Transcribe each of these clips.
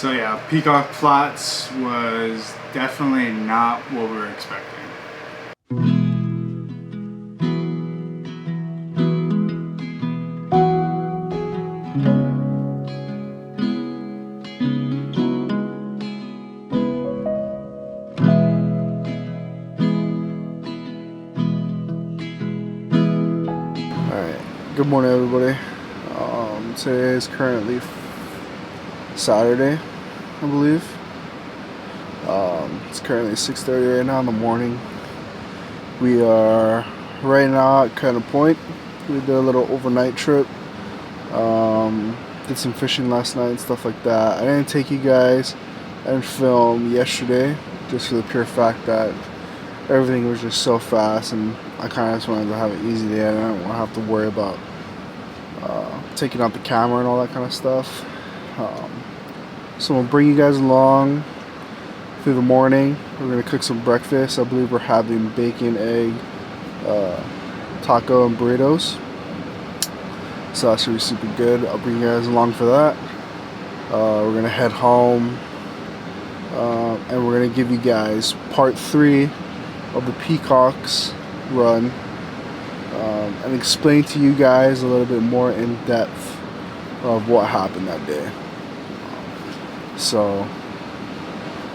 So yeah, Peacock Flats was definitely not what we were expecting. Good morning, everybody. Today is currently Saturday, I believe. It's currently 6:30 right now in the morning. We are right now at Kind of Point. We did a little overnight trip. Did some fishing last night and stuff like that. I didn't take you guys and film yesterday just for the pure fact that everything was just so fast, and I kind of just wanted to have an easy day. I didn't want to have to worry about taking out the camera and all that kind of stuff. So we'll bring you guys along through the morning. We're gonna cook some breakfast. I believe we're having bacon, egg, taco, and burritos. So that should be super good. I'll bring you guys along for that. We're gonna head home, and we're gonna give you guys part 3 of the Peacocks run, and explain to you guys a little bit more in depth of what happened that day. So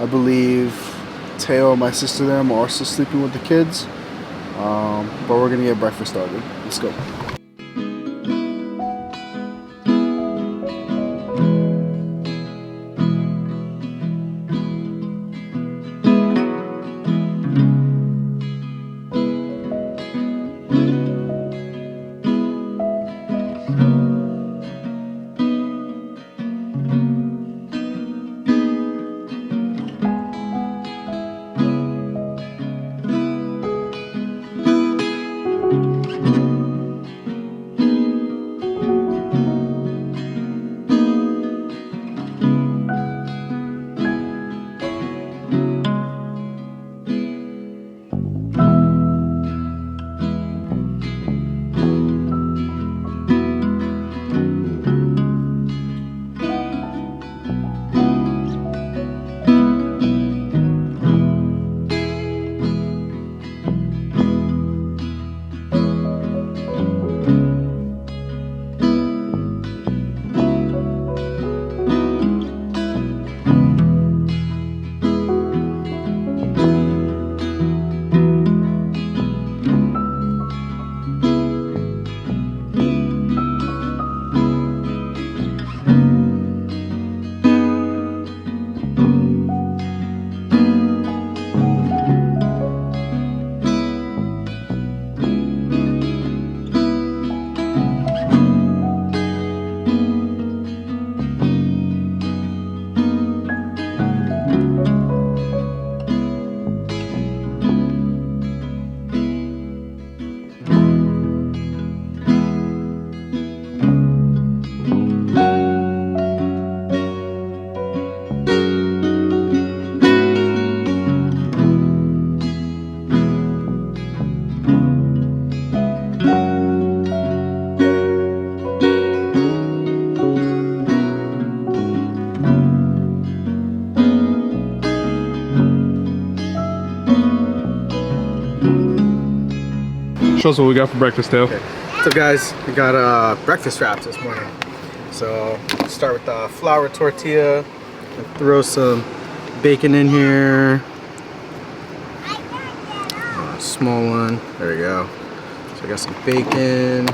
I believe Teo and my sister them are also sleeping with the kids, but we're gonna get breakfast started. Let's go. Show us what we got for breakfast, Teo. Okay. So guys, we got breakfast wraps this morning. So start with the flour tortilla. Throw some bacon in here. Small one. There we go. So I got some bacon.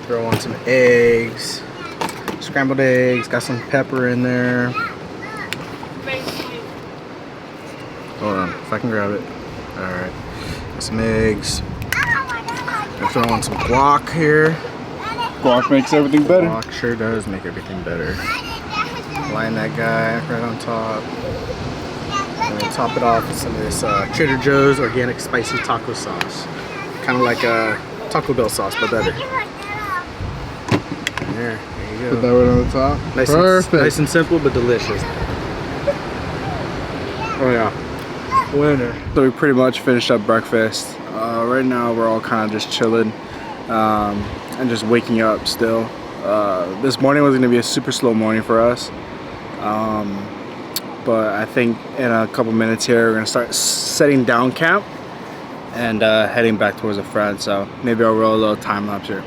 Throw on some eggs. Scrambled eggs. Got some pepper in there. Hold on, if I can grab it. Alright. Some eggs. I'll throw on some guac here. Guac makes everything better. Guac sure does make everything better. Line that guy right on top. And then top it off with some of this Trader Joe's organic spicy taco sauce. Kind of like a Taco Bell sauce, but better. There you go. Put that right on the top. Perfect. Nice and simple, but delicious. Oh yeah. Winner. So we pretty much finished up breakfast. Right now we're all kind of just chilling and just waking up still. This morning was going to be a super slow morning for us. But I think in a couple minutes here we're going to start setting down camp and heading back towards the front. So maybe I'll roll a little time lapse here.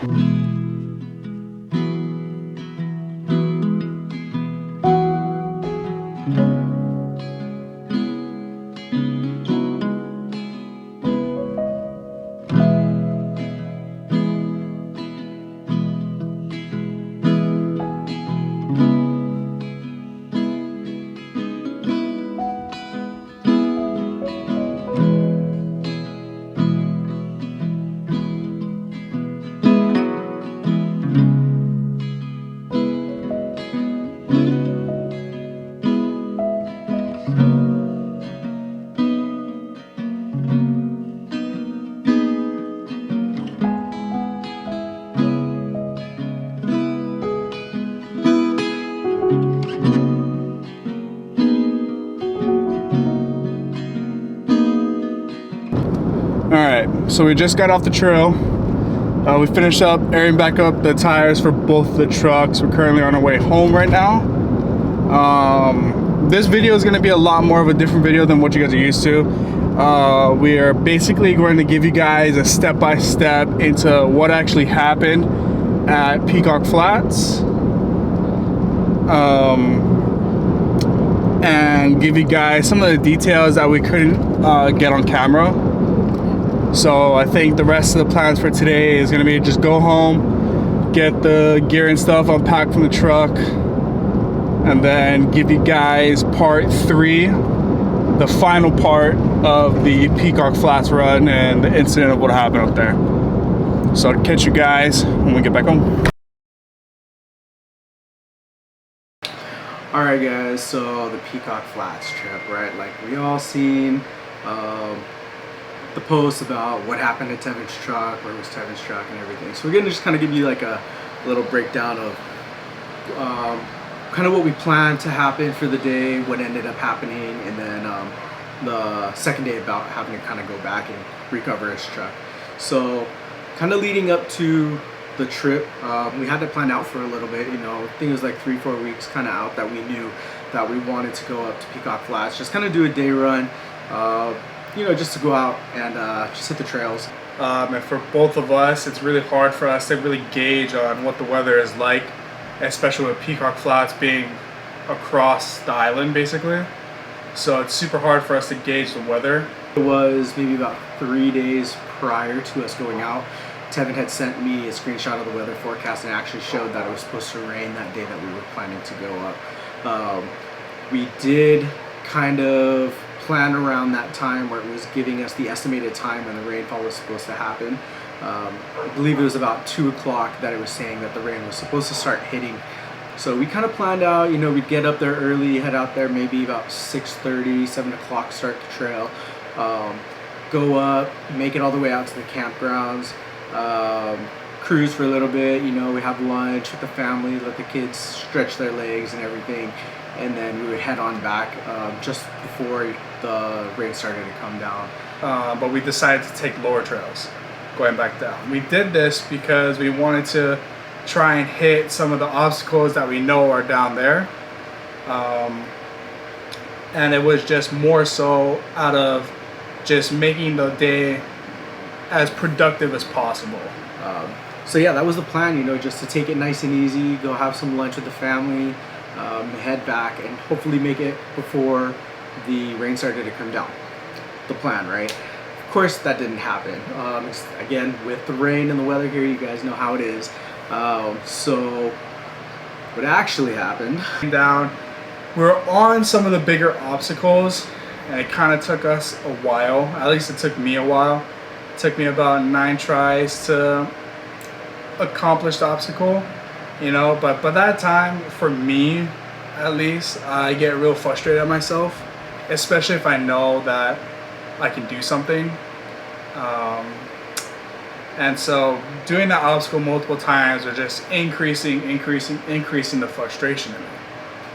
Alright, so we just got off the trail. We finished up airing back up the tires for both the trucks. We're currently on our way home right now. This video is going to be a lot more of a different video than what you guys are used to. We are basically going to give you guys a step-by-step into what actually happened at Peacock Flats. And give you guys some of the details that we couldn't get on camera. So I think the rest of the plans for today is gonna be just go home, get the gear and stuff unpacked from the truck, and then give you guys part 3, the final part of the Peacock Flats run and the incident of what happened up there. So I'll catch you guys when we get back home. Alright guys, so the Peacock Flats trip, right? Like we all seen the post about what happened at Tevin's truck, where was Tevin's truck and everything. So we're gonna just kind of give you like a little breakdown of kind of what we planned to happen for the day, what ended up happening, and then the second day about having to kind of go back and recover his truck. So kind of leading up to the trip, we had to plan out for a little bit, you know. I think it was like 3-4 weeks kind of out that we knew that we wanted to go up to Peacock Flats, just kind of do a day run, you know, just to go out and just hit the trails. And for both of us, it's really hard for us to really gauge on what the weather is like, especially with Peacock Flats being across the island basically. So it's super hard for us to gauge the weather. It was maybe about 3 days prior to us going out. Tevin had sent me a screenshot of the weather forecast and it actually showed that it was supposed to rain that day that we were planning to go up. We did kind of plan around that time where it was giving us the estimated time when the rainfall was supposed to happen. I believe it was about 2 o'clock that it was saying that the rain was supposed to start hitting. So we kind of planned out, you know, we'd get up there early, head out there maybe about 6:30, 7 o'clock, start the trail, go up, make it all the way out to the campgrounds, cruise for a little bit, you know, we have lunch with the family, let the kids stretch their legs and everything, and then we would head on back just before the rain started to come down. But we decided to take lower trails going back down. We did this because we wanted to try and hit some of the obstacles that we know are down there. And it was just more so out of just making the day as productive as possible. So yeah, that was the plan, you know, just to take it nice and easy, go have some lunch with the family, head back, and hopefully make it before the rain started to come down. The plan, right? Of course, that didn't happen. Again, with the rain and the weather here, you guys know how it is. So what actually happened, down, we're on some of the bigger obstacles, and it kind of took us a while. At least it took me a while. It took me about 9 tries to accomplish the obstacle, you know, but by that time, for me at least, I get real frustrated at myself, especially if I know that I can do something. And so doing that obstacle multiple times are just increasing the frustration in me.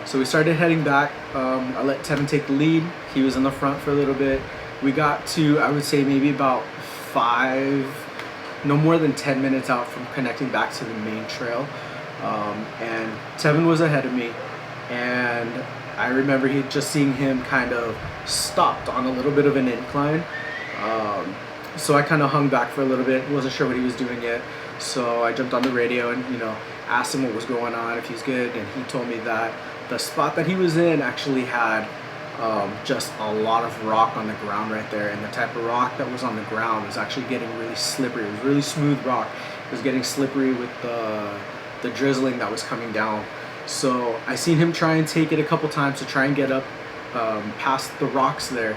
So we started heading back. I let Tevin take the lead. He was in the front for a little bit. We got to, I would say, maybe about 5, no more than 10 minutes out from connecting back to the main trail. and Tevin was ahead of me, and I remember just seeing him kind of stopped on a little bit of an incline. So I kind of hung back for a little bit, wasn't sure what he was doing yet. So I jumped on the radio and, asked him what was going on, if he's good, and he told me that the spot that he was in actually had just a lot of rock on the ground right there, and the type of rock that was on the ground was actually getting really slippery. It was really smooth rock. It was getting slippery with the drizzling that was coming down. So I seen him try and take it a couple times to try and get up past the rocks there,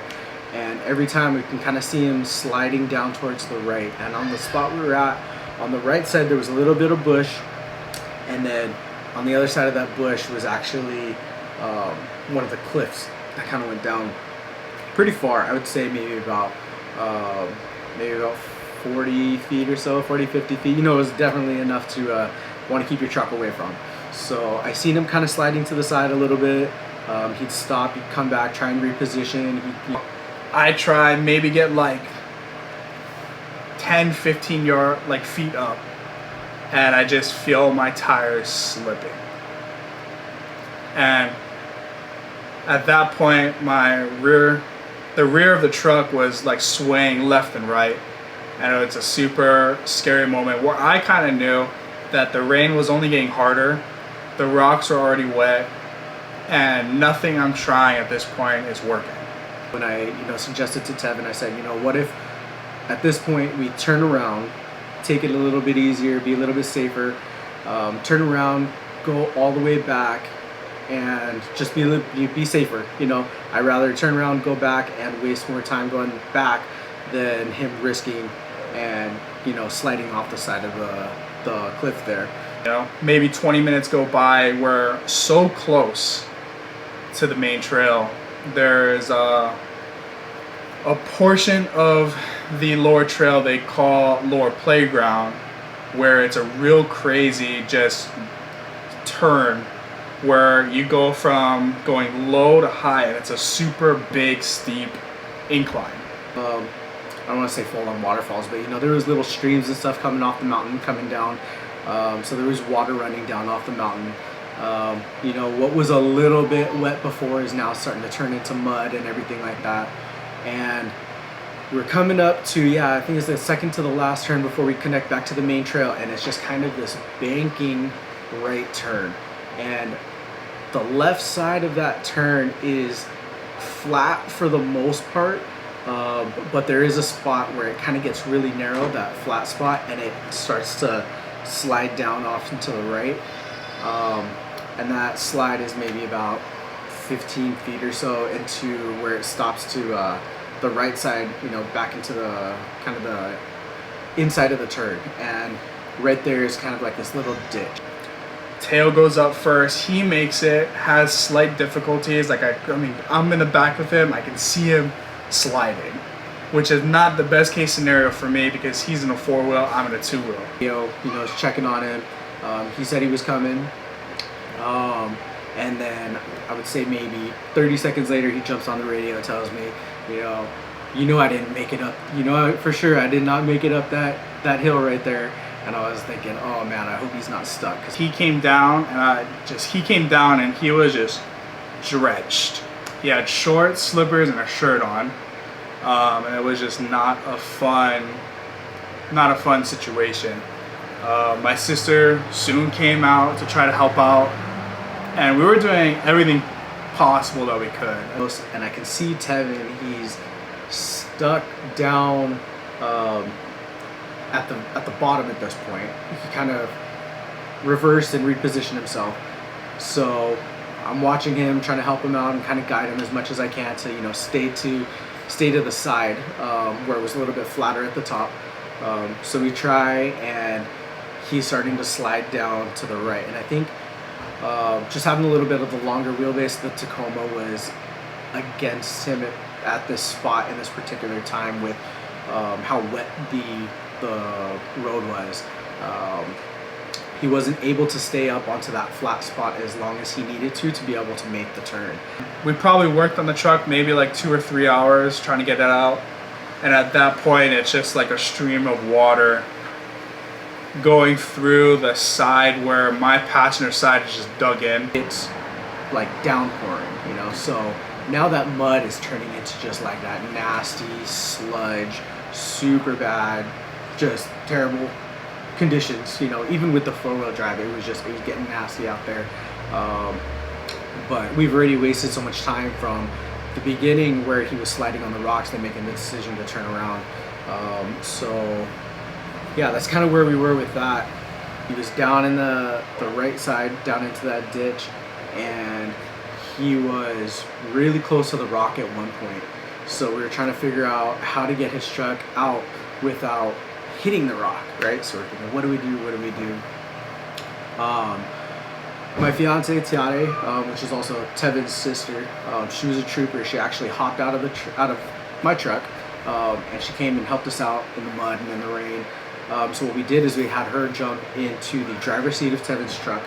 and every time we can kind of see him sliding down towards the right. And on the spot we were at, on the right side, there was a little bit of bush, and then on the other side of that bush was actually one of the cliffs that kind of went down pretty far. I would say maybe about 40 feet or so, 40, 50 feet. It was definitely enough to want to keep your truck away from. So I seen him kind of sliding to the side a little bit. He'd stop, he'd come back, try and reposition. I try maybe get like 10, 15 feet up, and I just feel my tires slipping. And at that point, the rear of the truck was like swaying left and right. And it's a super scary moment where I kind of knew that the rain was only getting harder, the rocks are already wet, and nothing I'm trying at this point is working. When I suggested to Tevin, I said, what if at this point we turn around, take it a little bit easier, be a little bit safer, turn around, go all the way back, and just be safer. I'd rather turn around, go back, and waste more time going back than him risking and sliding off the side of the cliff there. Maybe 20 minutes go by. We're so close to the main trail. There's a portion of the lower trail they call lower playground, where it's a real crazy just turn where you go from going low to high, and it's a super big steep incline. I don't want to say full on waterfalls, but there was little streams and stuff coming off the mountain, coming down. So there was water running down off the mountain. What was a little bit wet before is now starting to turn into mud and everything like that. And we're coming up to, I think it's the second to the last turn before we connect back to the main trail, and it's just kind of this banking right turn. And the left side of that turn is flat for the most part, but there is a spot where it kind of gets really narrow, that flat spot, and it starts to slide down off into the right. And that slide is maybe about 15 feet or so into where it stops to the right side, back into the kind of the inside of the turn. And right there is kind of like this little ditch. Teo goes up first. He makes it, has slight difficulties. I'm in the back of him. I can see him sliding, which is not the best case scenario for me because he's in a 4-wheel, I'm in a 2-wheel. Is checking on him. He said he was coming. And then I would say maybe 30 seconds later, he jumps on the radio and tells me, I didn't make it up. For sure I did not make it up that hill right there. And I was thinking, oh man, I hope he's not stuck. Cause he came down and he was just drenched. He had shorts, slippers, and a shirt on. And it was just not a fun situation. My sister soon came out to try to help out, and we were doing everything possible that we could. And I can see Tevin, he's stuck down at the bottom at this point. He kind of reversed and repositioned himself. So I'm watching him, trying to help him out and kind of guide him as much as I can to stay to the side where it was a little bit flatter at the top. So we try, and he's starting to slide down to the right. And I think just having a little bit of the longer wheelbase, the Tacoma was against him at this spot in this particular time with how wet the road was. He wasn't able to stay up onto that flat spot as long as he needed to be able to make the turn. We probably worked on the truck maybe like 2 or 3 hours trying to get that out. And at that point, it's just like a stream of water going through the side where my passenger side is just dug in. It's like downpouring, you know, so now that mud is turning into just like that nasty sludge, super bad, just terrible conditions, you know. Even with the 4-wheel drive, it was getting nasty out there. But we've already wasted so much time from the beginning where he was sliding on the rocks and making the decision to turn around. So yeah, that's kind of where we were with that. He was down in the right side, down into that ditch, and he was really close to the rock at one point. So we were trying to figure out how to get his truck out without hitting the rock, right? So we're thinking, what do we do? My fiance Tiare, which is also Tevin's sister, she was a trooper. She actually hopped out of my truck, and she came and helped us out in the mud and in the rain. So what we did is we had her jump into the driver's seat of Tevin's truck,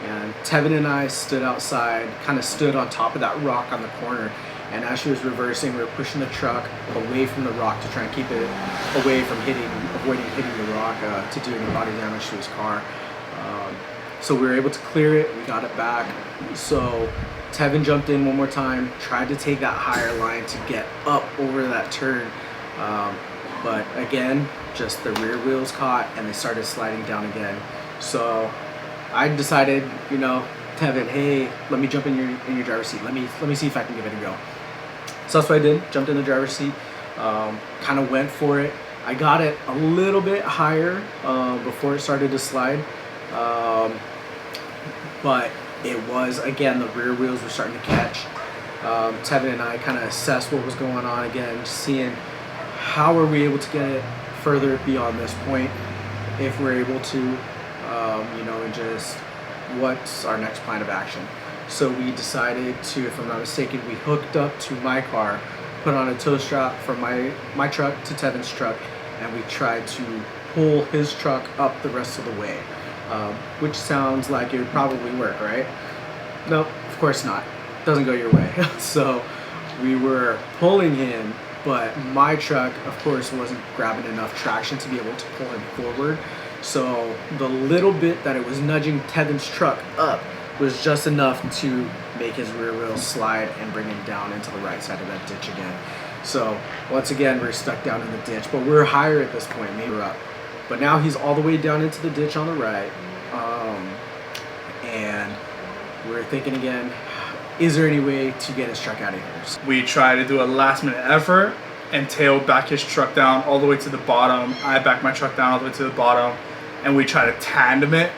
and Tevin and I stood outside, kind of stood on top of that rock on the corner. And as she was reversing, we were pushing the truck away from the rock to try and keep it away from avoiding hitting the rock to do any body damage to his car. So we were able to clear it, we got it back. So Tevin jumped in one more time, tried to take that higher line to get up over that turn. But again, just the rear wheels caught and they started sliding down again. So I decided, you know, Tevin, hey, let me jump in your driver's seat. Let me see if I can give it a go. So that's what I did, jumped in the driver's seat, kind of went for it. I got it a little bit higher before it started to slide. But it was, again, the rear wheels were starting to catch. Tevin and I kind of assessed what was going on again, seeing how are we able to get it further beyond this point, if we're able to, you know, and just what's our next plan of action. So we decided to, if I'm not mistaken, we hooked up to my car, put on a tow strap from my truck to Tevin's truck, and we tried to pull his truck up the rest of the way. Which sounds like it would probably work, right? Nope, of course not. Doesn't go your way. So we were pulling him, but my truck, of course, wasn't grabbing enough traction to be able to pull him forward. So the little bit that it was nudging Tevin's truck up was just enough to make his rear wheel slide and bring him down into the right side of that ditch again. So once again, we're stuck down in the ditch, but we're higher at this point, maybe we're up. But now he's all the way down into the ditch on the right. And we're thinking again, is there any way to get his truck out of here? We tried to do a last minute effort and Teo backed his truck down all the way to the bottom. I backed my truck down all the way to the bottom, and we tried to tandem it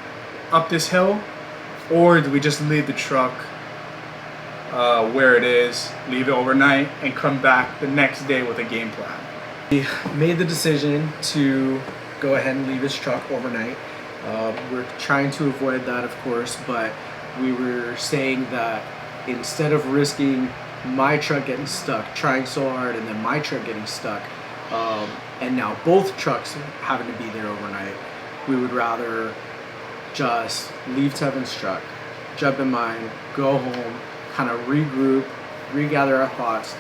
up this hill. Or do we just leave the truck where it is, leave it overnight, and come back the next day with a game plan? We made the decision to go ahead and leave his truck overnight. We're trying to avoid that, of course, but we were saying that instead of risking my truck getting stuck, trying so hard, and then my truck getting stuck, and now both trucks having to be there overnight, we would rather just leave Tevin's truck, jump in mine, go home, kind of regroup, regather our thoughts,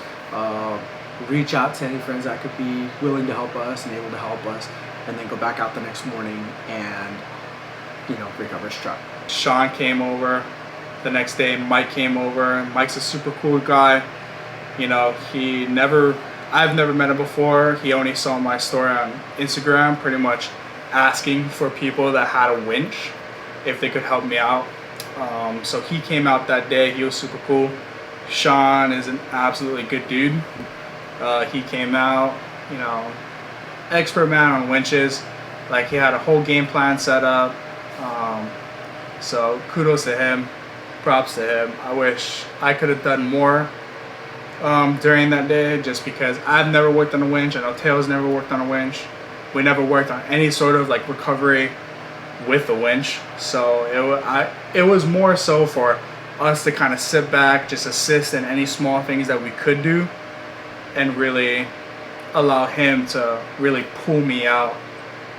reach out to any friends that could be willing to help us and able to help us, and then go back out the next morning and, you know, recover his truck. Sean came over the next day. Mike came over. Mike's a super cool guy. You know, I've never met him before. He only saw my story on Instagram, pretty much asking for people that had a winch if they could help me out. So he came out that day. He was super cool. Sean is an absolutely good dude. He came out, you know, expert man on winches. Like, he had a whole game plan set up. So kudos to him, props to him. I wish I could have done more during that day, just because I've never worked on a winch. I know Teo's never worked on a winch. We never worked on any sort of like recovery with the winch. So it was more so for us to kind of sit back, just assist in any small things that we could do, and really allow him to really pull me out,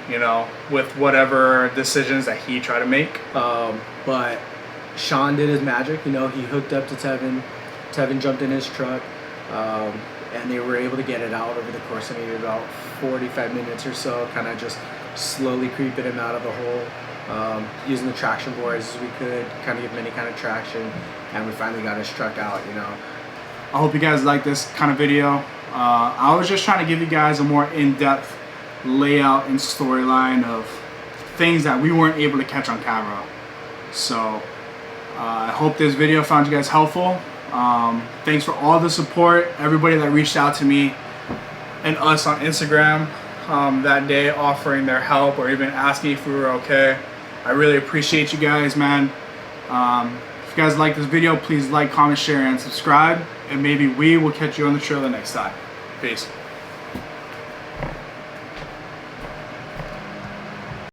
you know, with whatever decisions that he tried to make. But Sean did his magic. You know, he hooked up to Tevin. Tevin jumped in his truck, and they were able to get it out over the course of maybe about 45 minutes or so, kind of just slowly creeping him out of the hole, using the traction boards as we could, kind of give him any kind of traction, and we finally got his truck out, you know. I hope you guys like this kind of video. I was just trying to give you guys a more in-depth layout and storyline of things that we weren't able to catch on camera. So I hope this video found you guys helpful. Thanks for all the support, everybody that reached out to me and us on Instagram that day, offering their help or even asking if we were okay. I really appreciate you guys, man. If you guys like this video, please like, comment, share, and subscribe, and maybe we will catch you on the trail the next time. Peace.